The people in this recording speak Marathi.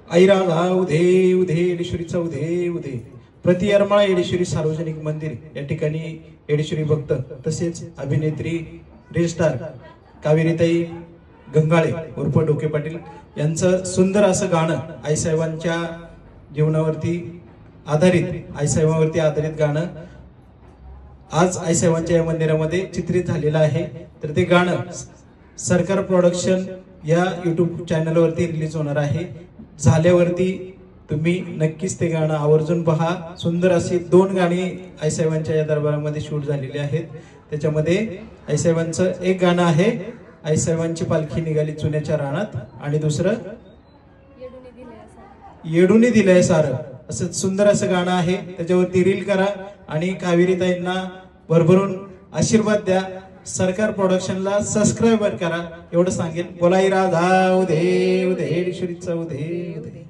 ऐराला उधे उधे येडेश्वरीचा उधे उधे. प्रति येरमाळा येडेश्वरी सार्वजनिक मंदिर या ठिकाणी येडेश्वरी भक्त तसेच अभिनेत्री रील स्टार कावेरीताई गंगाळे उर्फ डोके पाटील यांचं सुंदर असं गाणं आईसाहेबांच्या जीवनावरती आधारित आईसाहेबांवरती आधारित गाणं आज आईसाहेबांच्या या मंदिरामध्ये चित्रित झालेलं आहे. तर ते गाणं सरकार प्रोडक्शन या YouTube चॅनलवरती रिलीज होणार आहे. झाल्यावरती तुम्ही नक्कीच ते गाणं आवर्जून पहा. सुंदर अशी 2 गाणी आईसाहेबांच्या या दरबारामध्ये शूट झालेली आहेत. त्याच्यामध्ये आईसाहेबांचं एक गाणं आहे आईसाहेबांची पालखी निघाली चुन्याच्या रानात आणि दुसरं येडूनी दिलंय सारं असं सुंदर असं गाणं आहे. त्याच्यावरती रील करा आणि कावेरीताईंना भरभरून आशीर्वाद द्या. सरकार प्रोडक्शनला सबस्क्राईब करा एवढं सांगेल. बोलाई राधा उदे उदे येडेश्वरीचा उदे उदे.